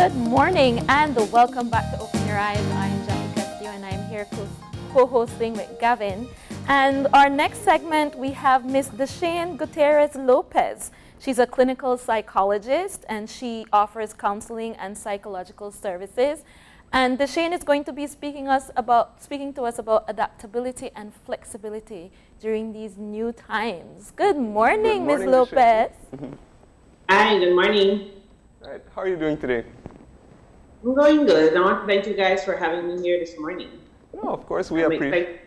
Good morning and welcome back to Open Your Eyes. I'm Jessica Stew and I'm here co-hosting with Gavin. And our next segment, we have Miss Deshane Gutierrez Lopez. She's a clinical psychologist and she offers counseling and psychological services. And Deshane is going to be speaking to us about adaptability and flexibility during these new times. Good morning, Ms. Lopez. Hi, good morning. All right, how are you doing today? I'm going good. I want to thank you guys for having me here this morning. No, of course we appreciate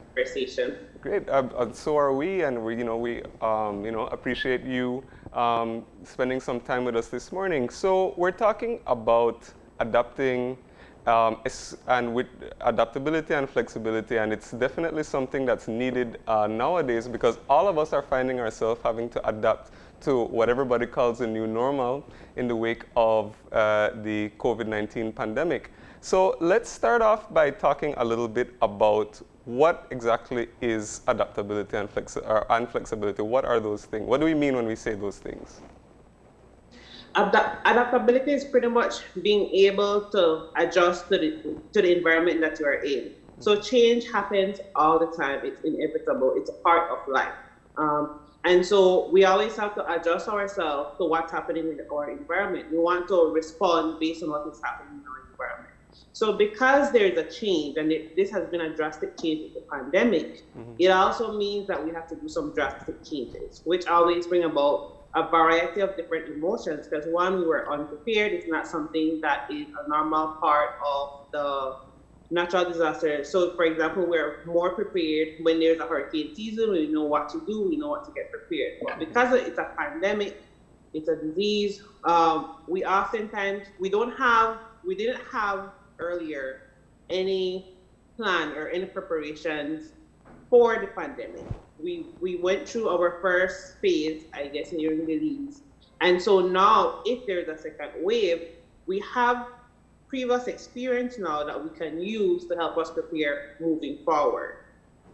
conversation. Great, so are we, and we appreciate you spending some time with us this morning. So we're talking about adapting, and with adaptability and flexibility, and it's definitely something that's needed nowadays because all of us are finding ourselves having to adapt to what everybody calls the new normal in the wake of the COVID-19 pandemic. So let's start off by talking a little bit about what exactly is adaptability and flexibility. What are those things? What do we mean when we say those things? Adaptability is pretty much being able to adjust to the environment that you are in. So change happens all the time. It's inevitable. It's a part of life. And so we always have to adjust ourselves to what's happening in our environment. We want to respond based on what is happening in our environment. So because there's a change, and this has been a drastic change with the pandemic, it also means that we have to do some drastic changes, which always bring about a variety of different emotions. Because one, we were unprepared. It's not something that is a normal part of the natural disasters. So, for example, we're more prepared when there's a hurricane season. We know what to do. We know what to get prepared. But because it's a pandemic, it's a disease. We didn't have earlier any plan or any preparations for the pandemic. We went through our first phase, I guess, here in Belize. And so now, if there's a second wave, we have previous experience now that we can use to help us prepare moving forward,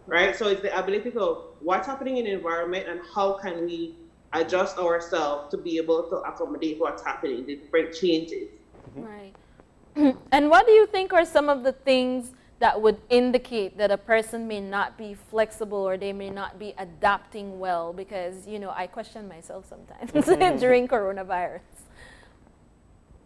right? So it's the ability to what's happening in the environment and how can we adjust ourselves to be able to accommodate what's happening, the different changes. Right. And what do you think are some of the things that would indicate that a person may not be flexible or they may not be adapting well? Because, I question myself sometimes during coronavirus.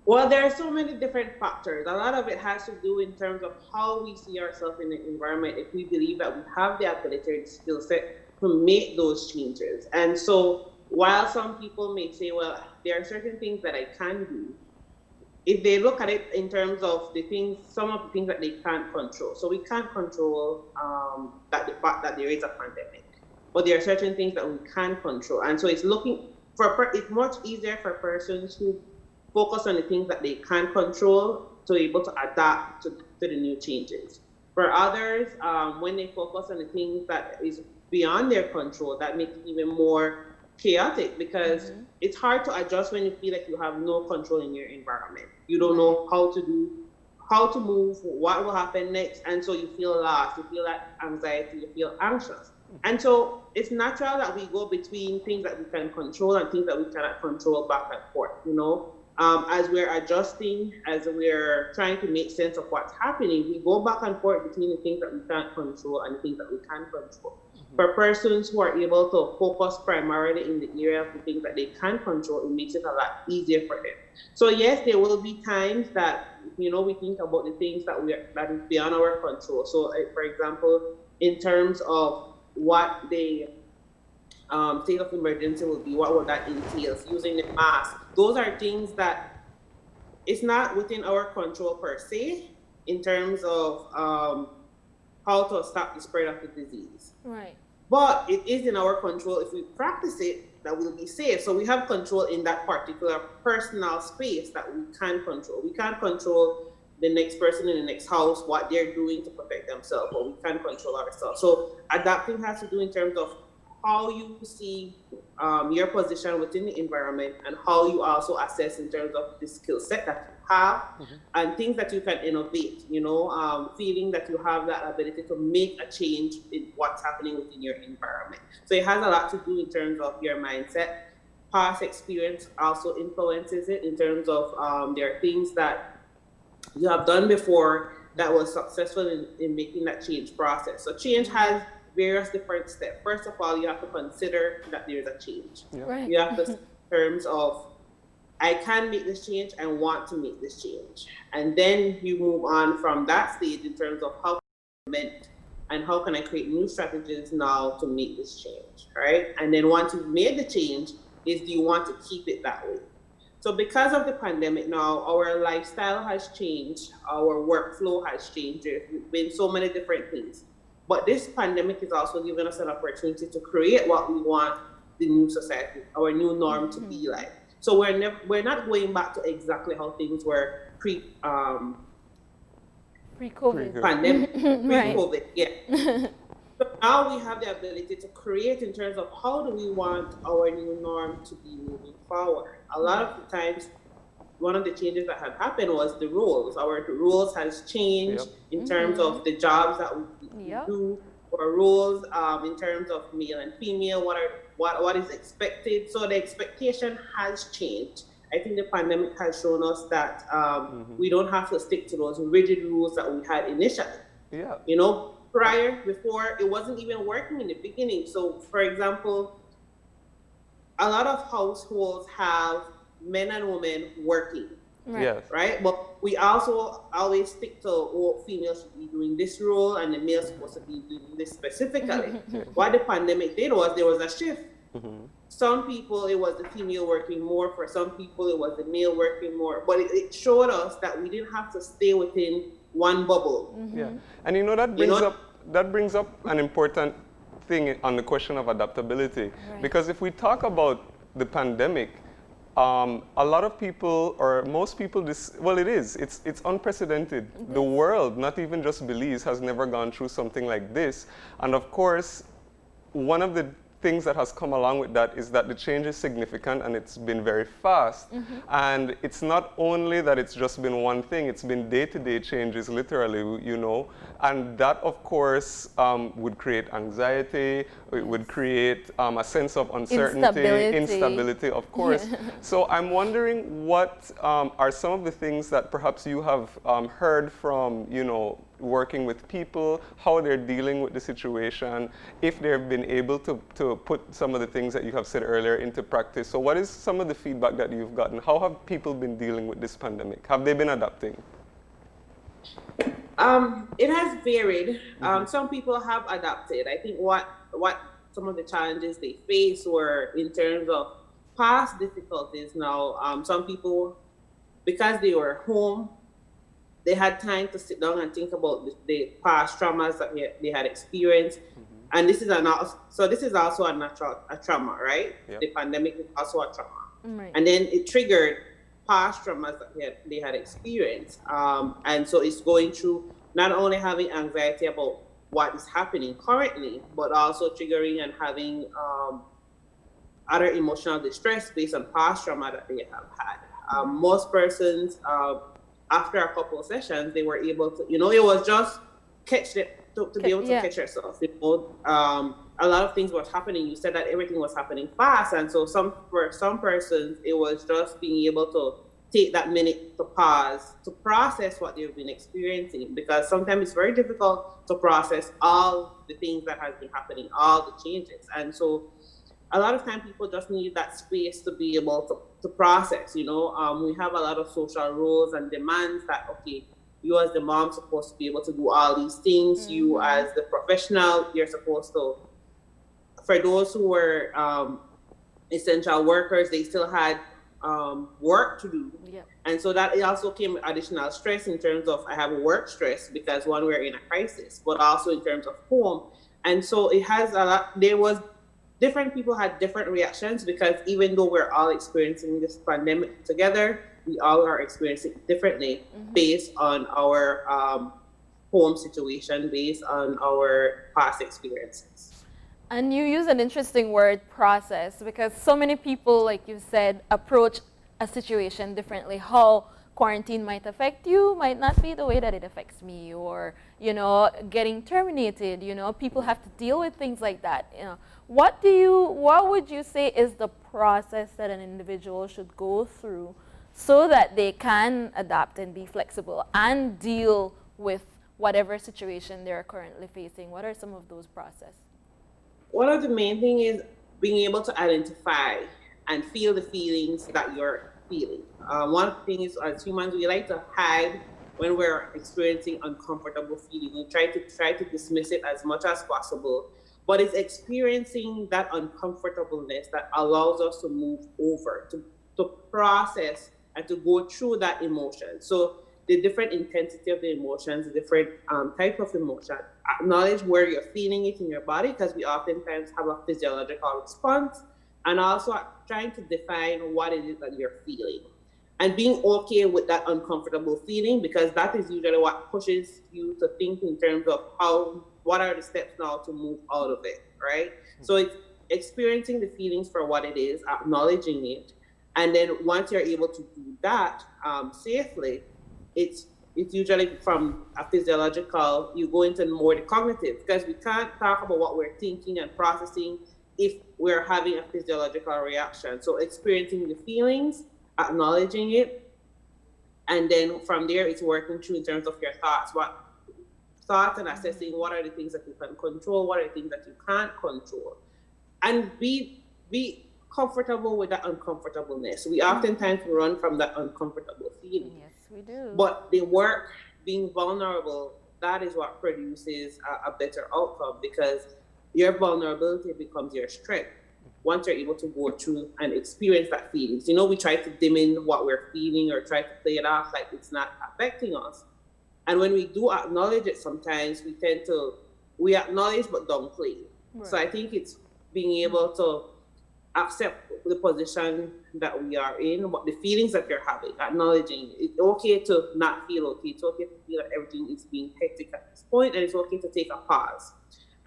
Well, there are so many different factors. A lot of it has to do in terms of how we see ourselves in the environment, if we believe that we have the ability and skill set to make those changes. And so while some people may say, well, there are certain things that I can do, if they look at it in terms of some of the things that they can't control. So we can't control the fact that there is a pandemic, but there are certain things that we can control. And so it's much easier for persons who focus on the things that they can control to be able to adapt to the new changes. For others, when they focus on the things that is beyond their control, that makes it even more chaotic because it's hard to adjust when you feel like you have no control in your environment. You don't know how to move, what will happen next, and so you feel lost, you feel that anxiety, you feel anxious. And so it's natural that we go between things that we can control and things that we cannot control back and forth, as we're adjusting, as we're trying to make sense of what's happening, we go back and forth between the things that we can't control and the things that we can control. For persons who are able to focus primarily in the area of the things that they can control, it makes it a lot easier for them. So yes, there will be times that, we think about the things that is beyond our control. So for example, in terms of what the state of emergency will be, what would that entail, using the mask. Those are things that it's not within our control per se in terms of how to stop the spread of the disease. Right. But it is in our control if we practice it that we'll be safe. So we have control in that particular personal space that we can control. We can't control the next person in the next house, what they're doing to protect themselves, but we can control ourselves. So adapting has to do in terms of how you see your position within the environment and how you also assess in terms of the skill set that you have and things that you can innovate, feeling that you have that ability to make a change in what's happening within your environment. So it has a lot to do in terms of your mindset past experience also influences it in terms of there are things that you have done before that was successful in making that change process. So change has various different steps. First of all, you have to consider that there is a change. Yeah. Right. You have to in terms of, I can make this change and want to make this change. And then you move on from that stage in terms of how can I implement and how can I create new strategies now to make this change, right? And then once you've made the change, is do you want to keep it that way? So because of the pandemic now, our lifestyle has changed, our workflow has changed. There's been so many different things. But this pandemic is also giving us an opportunity to create what we want the new society, our new norm to be like. So we're not going back to exactly how things were Pre-COVID. pandemic, Right. pre-COVID, yeah. So now we have the ability to create in terms of how do we want our new norm to be moving forward. A lot of the times, one of the changes that had happened was the roles. Our roles has changed in terms of the jobs that we do, or roles in terms of male and female, what is expected. So the expectation has changed. I think the pandemic has shown us that we don't have to stick to those rigid rules that we had initially. Yeah. You know, before, it wasn't even working in the beginning. So, for example, a lot of households have men and women working, Right. Yes. right? But we also always stick to, oh, females should be doing this role and the male's supposed to be doing this specifically. What the pandemic did was there was a shift. Some people, it was the female working more. For some people, it was the male working more. But it showed us that we didn't have to stay within one bubble. Yeah, and you know that brings up an important thing on the question of adaptability. Right. Because if we talk about the pandemic, a lot of people, or most people, it's unprecedented. The world, not even just Belize, has never gone through something like this. And of course, one of the things that has come along with that is that the change is significant and it's been very fast. And it's not only that it's just been one thing, it's been day-to-day changes, literally, you know. And that, of course, would create anxiety, it would create a sense of uncertainty, instability, of course. So I'm wondering what are some of the things that perhaps you have heard from, you know, working with people, how they're dealing with the situation, if they've been able to put some of the things that you have said earlier into practice. So what is some of the feedback that you've gotten? How have people been dealing with this pandemic? Have they been adapting? It has varied. Some people have adapted. I think what some of the challenges they face were in terms of past difficulties. Now, some people, because they were home, they had time to sit down and think about the past traumas that they had experienced. And this is also a trauma, right? Yep. The pandemic is also a trauma. Right. And then it triggered past traumas that they had experienced. And so it's going through not only having anxiety about what is happening currently, but also triggering and having other emotional distress based on past trauma that they have had. Most persons, after a couple of sessions, they were able to, you know, it was just to be able to catch yourself. You know, a lot of things were happening. You said that everything was happening fast, and so for some persons, it was just being able to take that minute to pause, to process what they've been experiencing, because sometimes it's very difficult to process all the things that has been happening, all the changes, and so a lot of time people just need that space to be able to process, you know. We have a lot of social roles and demands that, okay, you as the mom supposed to be able to do all these things. You as the professional, you're supposed to, for those who were essential workers, they still had work to do. Yep. And so that it also came with additional stress in terms of, I have work stress because one, we're in a crisis, but also in terms of home. And so it has a lot, different people had different reactions, because even though we're all experiencing this pandemic together, we all are experiencing it differently based on our home situation, based on our past experiences. And you use an interesting word, process, because so many people, like you said, approach a situation differently. How quarantine might affect you might not be the way that it affects me, or getting terminated, people have to deal with things like that. What would you say is the process that an individual should go through so that they can adapt and be flexible and deal with whatever situation they're currently facing? What are some of those processes? One of the main things is being able to identify and feel the feelings that you're feeling. One thing is, as humans, we like to hide when we're experiencing uncomfortable feeling. We try to dismiss it as much as possible, but it's experiencing that uncomfortableness that allows us to move over, to process and to go through that emotion. So the different intensity of the emotions, the different type of emotion, acknowledge where you're feeling it in your body, because we oftentimes have a physiological response, and also trying to define what it is that you're feeling. And being okay with that uncomfortable feeling, because that is usually what pushes you to think in terms of what are the steps now to move out of it, right? So it's experiencing the feelings for what it is, acknowledging it, and then once you're able to do that safely, it's usually from a physiological, you go into more the cognitive, because we can't talk about what we're thinking and processing if we're having a physiological reaction. So experiencing the feelings, acknowledging it, and then from there it's working through in terms of your thoughts, and assessing what are the things that you can control, what are the things that you can't control, and be comfortable with that uncomfortableness. We oftentimes run from that uncomfortable feeling. Yes, we do. But the work, being vulnerable, that is what produces a better outcome, because your vulnerability becomes your strength once you're able to go through and experience that feelings. We try to dim in what we're feeling or try to play it off like it's not affecting us. And when we do acknowledge it, sometimes we acknowledge but downplay. Right. So I think it's being able to accept the position that we are in, what the feelings that you're having, acknowledging it's okay to not feel okay. It's okay to feel that everything is being hectic at this point, and it's okay to take a pause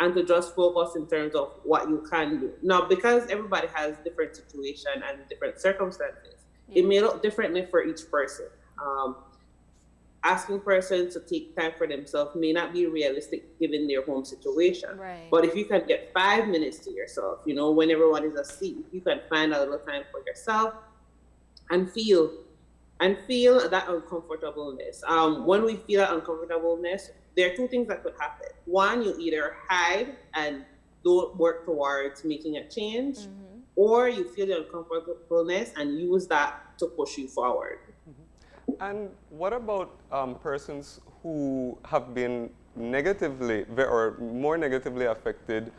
and to just focus in terms of what you can do. Now, because everybody has different situation and different circumstances, it may look differently for each person. Asking persons to take time for themselves may not be realistic given their home situation. Right. But if you can get 5 minutes to yourself, when everyone is asleep, you can find a little time for yourself and feel that uncomfortableness. When we feel that uncomfortableness, there are two things that could happen. One, you either hide and don't work towards making a change, or you feel the uncomfortableness and use that to push you forward. And what about persons who have been negatively or more negatively affected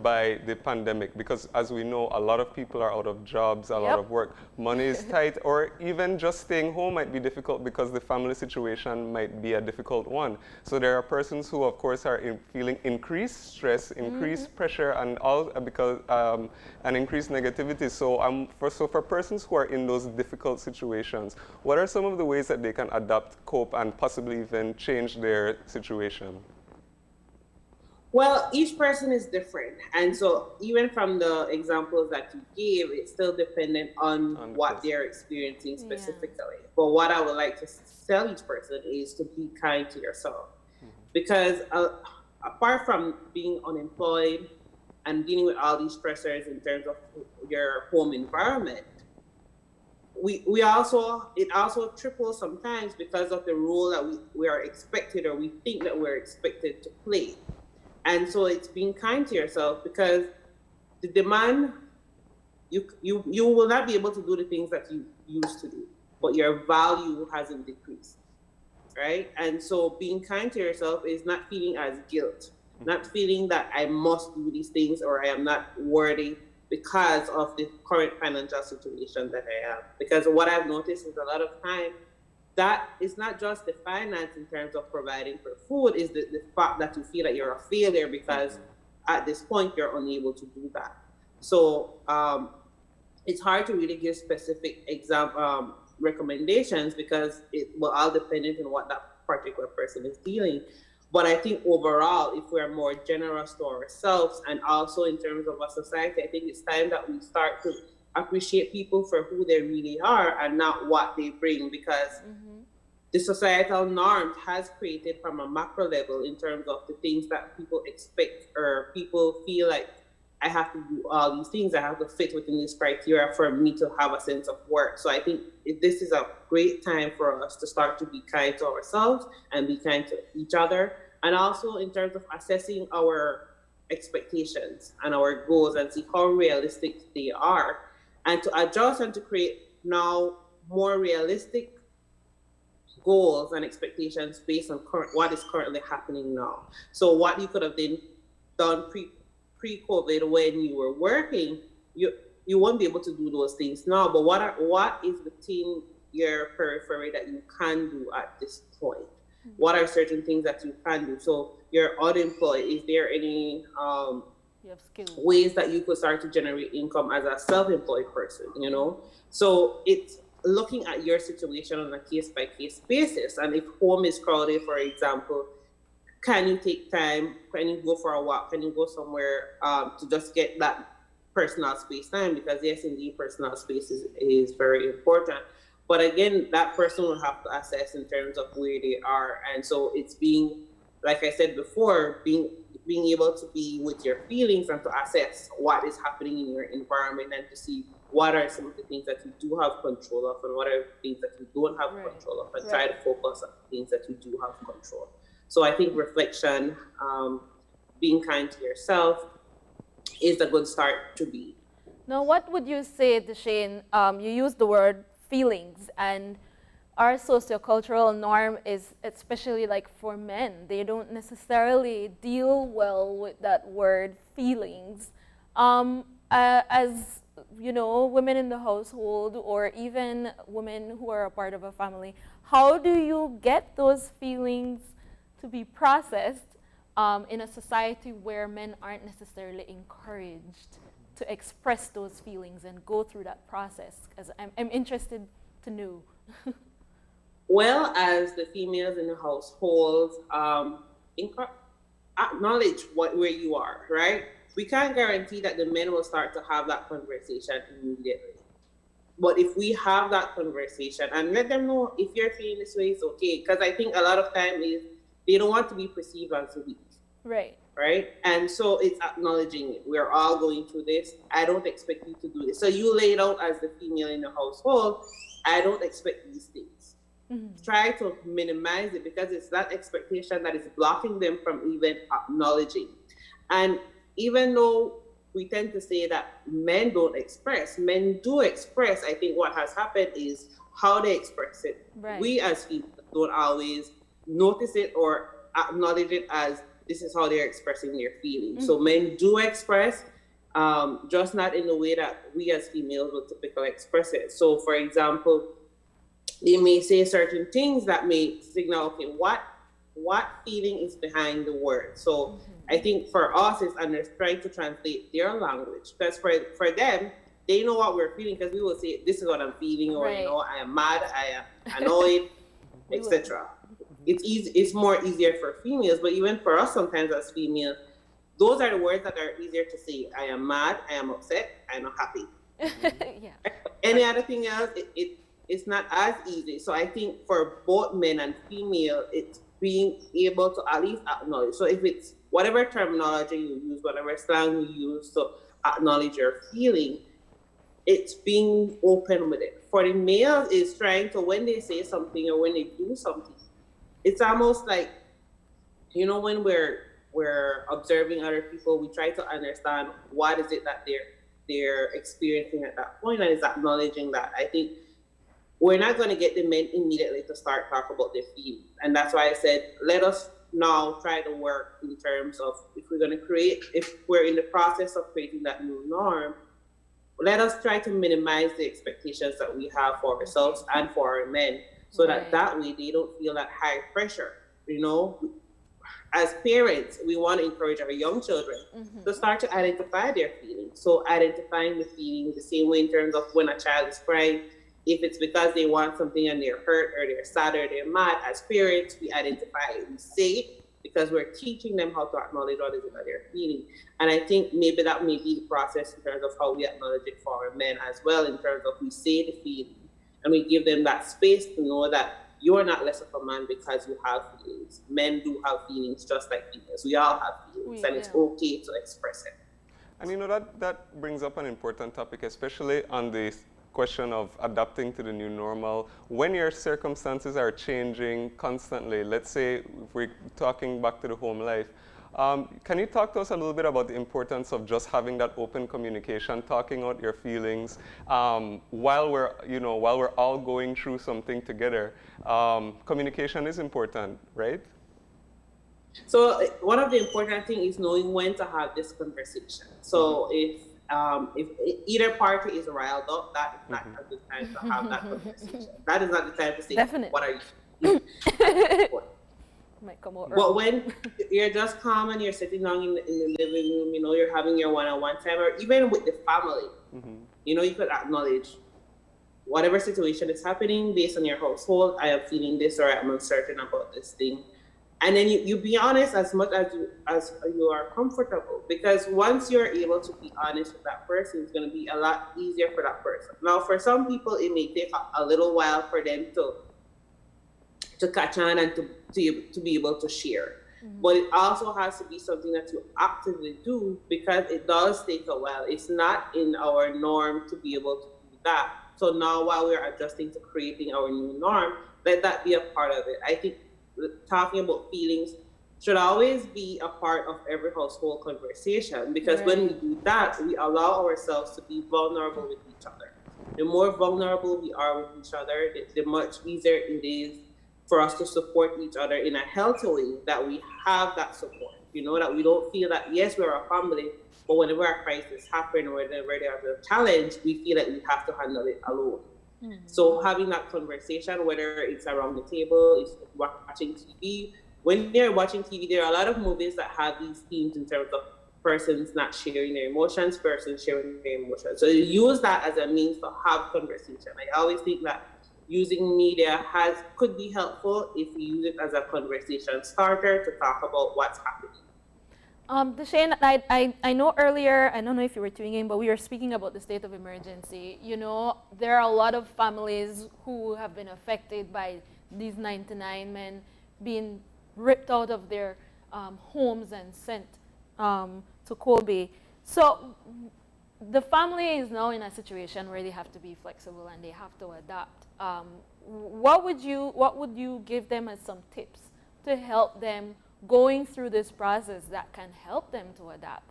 by the pandemic? Because as we know, a lot of people are out of jobs, a lot of work, money is tight, or even just staying home might be difficult because the family situation might be a difficult one. So there are persons who, of course, are feeling increased stress, increased pressure, and all because and increased negativity. So for persons who are in those difficult situations, what are some of the ways that they can adapt, cope, and possibly even change their situation? Well, each person is different. And so even from the examples that you gave, it's still dependent on what they're experiencing specifically. But what I would like to tell each person is to be kind to yourself. Because apart from being unemployed and dealing with all these pressures in terms of your home environment, it also triples sometimes because of the role that we are expected, or we think that we're expected to play. And so it's being kind to yourself, because the demand, you will not be able to do the things that you used to do, but your value hasn't decreased, right? And so being kind to yourself is not feeling as guilt, not feeling that I must do these things or I am not worthy because of the current financial situation that I am. Because what I've noticed is a lot of time, that is not just the finance in terms of providing for food, is the fact that you feel that you're a failure because at this point you're unable to do that. So it's hard to really give specific recommendations, because it will all depend on what that particular person is dealing. But I think overall, if we're more generous to ourselves and also in terms of our society, I think it's time that we start to appreciate people for who they really are and not what they bring, because the societal norms has created from a macro level in terms of the things that people expect or people feel like I have to do all these things. I have to fit within this criteria for me to have a sense of worth. So I think this is a great time for us to start to be kind to ourselves and be kind to each other. And also in terms of assessing our expectations and our goals and see how realistic they are and to adjust and to create now more realistic goals and expectations based on what is currently happening now. So what you could have done pre-COVID when you were working, you won't be able to do those things now. But what is within your periphery that you can do at this point? Mm-hmm. What are certain things that you can do? So you're unemployed. Is there any you have skills, ways that you could start to generate income as a self-employed person? You know, so it's looking at your situation on a case-by-case basis. And if home is crowded, for example, can you take time? Can you go for a walk? Can you go somewhere to just get that personal space time? Because yes, indeed, personal space is very important. But again, that person will have to assess in terms of where they are. And so it's being, like I said before, being able to be with your feelings and to assess what is happening in your environment and to see what are some of the things that you do have control of and what are things that you don't have control of, and try to focus on things that you do have control. So I think reflection, being kind to yourself is a good start to be. Now, what would you say, Deshane? You used the word feelings, and our sociocultural norm is, especially like for men, they don't necessarily deal well with that word feelings. As you know, women in the household or even women who are a part of a family, how do you get those feelings to be processed in a society where men aren't necessarily encouraged to express those feelings and go through that process? Because I'm interested to know. Well, as the females in the household, acknowledge where you are, right? We can't guarantee that the men will start to have that conversation immediately. But if we have that conversation and let them know if you're feeling this way, it's okay. Because I think a lot of time is they don't want to be perceived as weak. Right. Right? And so it's acknowledging it. We're all going through this. I don't expect you to do this. So you laid out as the female in the household, I don't expect these things. Mm-hmm. Try to minimize it because it's that expectation that is blocking them from even acknowledging. And even though we tend to say that men don't express, men do express. I think what has happened is how they express it. Right. We as people don't always notice it or acknowledge it as this is how they're expressing their feelings. Mm-hmm. So men do express, just not in the way that we as females will typically express it. So for example, they may say certain things that may signal, okay, what feeling is behind the word. So mm-hmm. I think for us is trying to translate their language, because for them, they know what we're feeling, because we will say, this is what I'm feeling, or, you know, I am mad, I am annoyed, etc. It's more easier for females, but even for us sometimes as females, those are the words that are easier to say. I am mad, I am upset, I'm not happy. Yeah. Any other thing else, it's not as easy. So I think for both men and female, it's being able to at least acknowledge. So if it's whatever terminology you use, whatever slang you use to acknowledge your feeling, it's being open with it. For the males, is trying to, when they say something or when they do something, it's almost like, you know, when we're observing other people, we try to understand what is it that they're experiencing at that point, and is acknowledging that. I think we're not going to get the men immediately to start talking about their feelings. And that's why I said, let us now try to work in terms of if we're in the process of creating that new norm, let us try to minimize the expectations that we have for ourselves and for our men, so that way they don't feel that high pressure. You know, as parents, we want to encourage our young children to start to identify their feelings. So identifying the feelings the same way in terms of when a child is crying, if it's because they want something and they're hurt or they're sad or they're mad, as parents, we identify it, we say it, because we're teaching them how to acknowledge what is it that they're feeling. And I think maybe that may be the process in terms of how we acknowledge it for our men as well, in terms of we say the feeling and we give them that space to know that you are not less of a man because you have feelings. Men do have feelings just like females. We all have feelings, and it's okay to express it. And that brings up an important topic, especially on the question of adapting to the new normal. When your circumstances are changing constantly, let's say if we're talking back to the home life, can you talk to us a little bit about the importance of just having that open communication, talking out your feelings while we're all going through something together? Communication is important, right? So one of the important things is knowing when to have this conversation. So if either party is riled up, that is not a good time to have that conversation. That is not the time to say, Definitely. what are you feeling? Might come out But when you're just calm and you're sitting down in the living room, you're having your one-on-one time, or even with the family, you could acknowledge whatever situation is happening based on your household. I am feeling this, or I'm uncertain about this thing. And then you be honest as much as you are comfortable, because once you're able to be honest with that person, it's going to be a lot easier for that person. Now, for some people, it may take a little while for them to catch on and to be able to share. But it also has to be something that you actively do, because it does take a while. It's not in our norm to be able to do that. So now, while we're adjusting to creating our new norm, let that be a part of it. I think talking about feelings should always be a part of every household conversation, because when we do that, we allow ourselves to be vulnerable with each other. The more vulnerable we are with each other, the much easier it is for us to support each other in a healthy way, that we have that support, that we don't feel that, yes, we're a family, but whenever a crisis happens or whenever there's a challenge, we feel that we have to handle it alone. So having that conversation, whether it's around the table, it's watching TV. When you're watching TV, there are a lot of movies that have these themes in terms of persons not sharing their emotions, persons sharing their emotions. So you use that as a means to have conversation. I always think that using media could be helpful if you use it as a conversation starter to talk about what's happening. Deshane, I know earlier, I don't know if you were tuning in, but we were speaking about the state of emergency. There are a lot of families who have been affected by these 99 men being ripped out of their homes and sent to Kobe. So the family is now in a situation where they have to be flexible and they have to adapt. What would you give them as some tips to help them going through this process that can help them to adapt?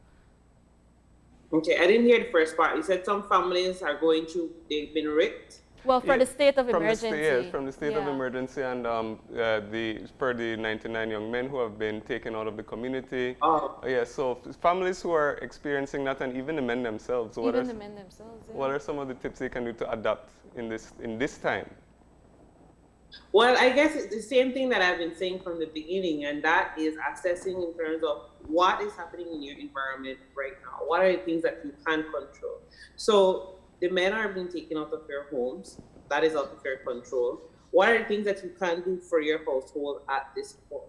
Okay, I didn't hear the first part. You said some families are going through, they've been ripped. Well, for the state of emergency. From the state of emergency, and per the 99 young men who have been taken out of the community. So families who are experiencing that, and even the men themselves. What are some of the tips they can do to adapt in this time? Well, I guess it's the same thing that I've been saying from the beginning, and that is assessing in terms of what is happening in your environment right now. What are the things that you can control? So the men are being taken out of their homes. That is out of your control. What are the things that you can do for your household at this point?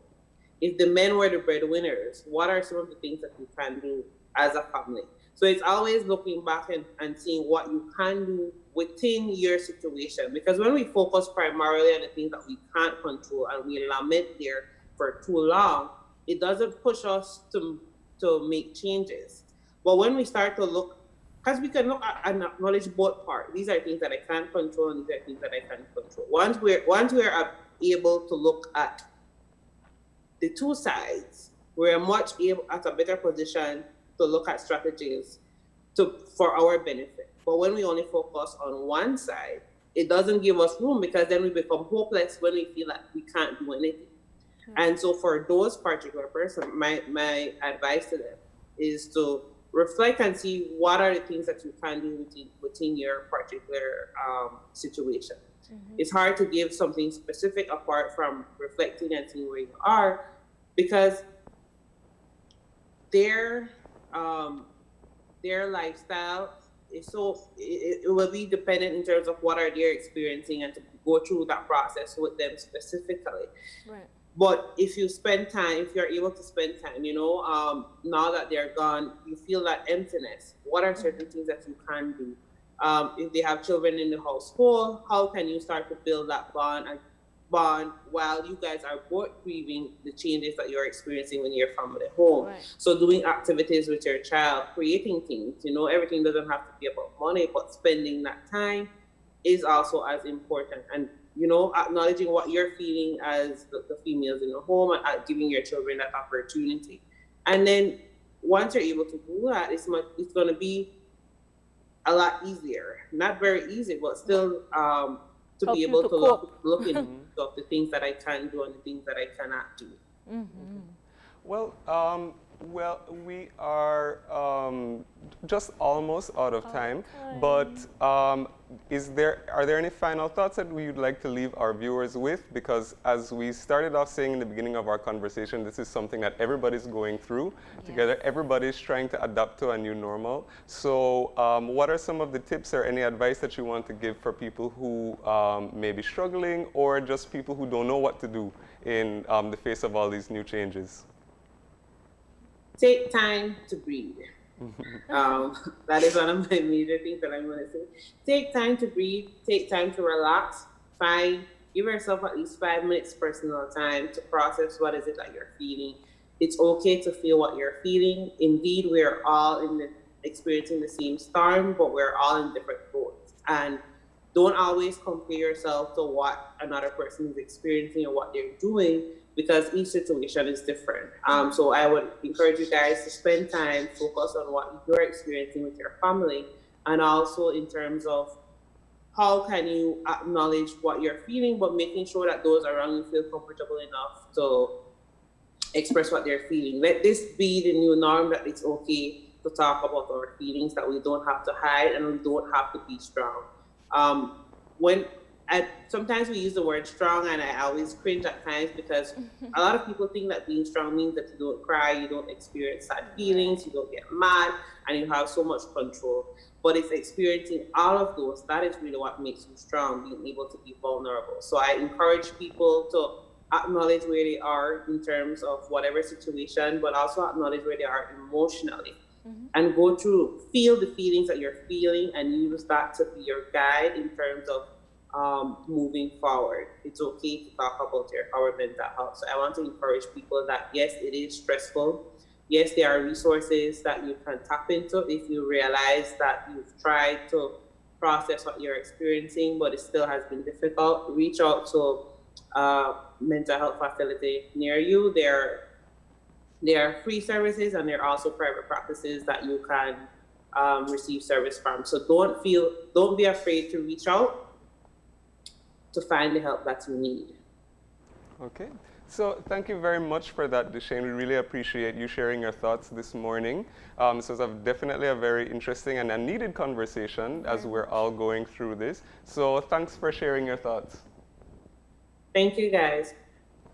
If the men were the breadwinners, what are some of the things that you can do as a family? So it's always looking back and seeing what you can do within your situation. Because when we focus primarily on the things that we can't control and we lament there for too long, it doesn't push us to make changes. But when we start to look, because we can look at and acknowledge both parts. These are things that I can't control and these are things that I can control. Once we're able to look at the two sides, we're much at a better position to look at strategies for our benefit. But when we only focus on one side, it doesn't give us room, because then we become hopeless when we feel like we can't do anything. And so for those particular persons, my advice to them is to reflect and see what are the things that you can do within your particular situation. It's hard to give something specific apart from reflecting and seeing where you are, because their lifestyle is it will be dependent in terms of what are they experiencing, and to go through that process with them specifically. Right. But if you spend time, if you're able to spend time, now that they're gone, you feel that emptiness. What are certain things that you can do? If they have children in the household, how can you start to build that bond and bond while you guys are both grieving the changes that you're experiencing when you're family at home. Right. So doing activities with your child, creating things, everything doesn't have to be about money, but spending that time is also as important. And, acknowledging what you're feeling as the females in the home and giving your children that opportunity. And then once you're able to do that, it's going to be a lot easier. Not very easy, but still to Help be you able to to cope. look into the things that I can do and the things that I cannot do. Mm-hmm. Well, we are just almost out of time, but are there any final thoughts that we would like to leave our viewers with? Because as we started off saying in the beginning of our conversation, this is something that everybody's going through together. Everybody's trying to adapt to a new normal. So what are some of the tips or any advice that you want to give for people who may be struggling, or just people who don't know what to do in the face of all these new changes? Take time to breathe. That is one of my major things that I'm going to say. Take time to breathe. Take time to relax. Give yourself at least 5 minutes personal time to process what is it that you're feeling. It's okay to feel what you're feeling. Indeed, we're all experiencing the same storm, but we're all in different boats. And don't always compare yourself to what another person is experiencing or what they're doing, because each situation is different. So I would encourage you guys to spend time, focus on what you're experiencing with your family, and also in terms of how can you acknowledge what you're feeling, but making sure that those around you feel comfortable enough to express what they're feeling. Let this be the new norm, that it's okay to talk about our feelings, that we don't have to hide and we don't have to be strong. Sometimes we use the word strong, and I always cringe at times, because a lot of people think that being strong means that you don't cry, you don't experience sad feelings, you don't get mad, and you have so much control. But it's experiencing all of those that is really what makes you strong, being able to be vulnerable. So I encourage people to acknowledge where they are in terms of whatever situation, but also acknowledge where they are emotionally. And go through, feel the feelings that you're feeling, and use that to be your guide in terms of moving forward. It's okay to talk about our mental health. So I want to encourage people that yes, it is stressful. Yes, there are resources that you can tap into if you realize that you've tried to process what you're experiencing, but it still has been difficult. Reach out to a mental health facility near you. There are free services, and there are also private practices that you can receive service from. So don't be afraid to reach out to find the help that you need. Okay. So thank you very much for that, Deshane. We really appreciate you sharing your thoughts this morning. This was definitely a very interesting and a needed conversation as we're all going through this. So thanks for sharing your thoughts. Thank you, guys.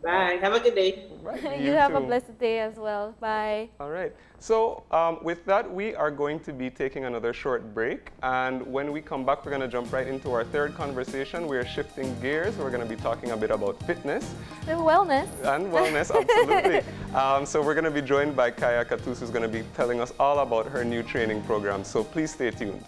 Bye. Have a good day. Right, You have a blessed day as well. Bye. All right. So with that, we are going to be taking another short break. And when we come back, we're going to jump right into our third conversation. We're shifting gears. We're going to be talking a bit about fitness. And wellness. And wellness, absolutely. So we're going to be joined by Kaya Katus, who's going to be telling us all about her new training program. So please stay tuned.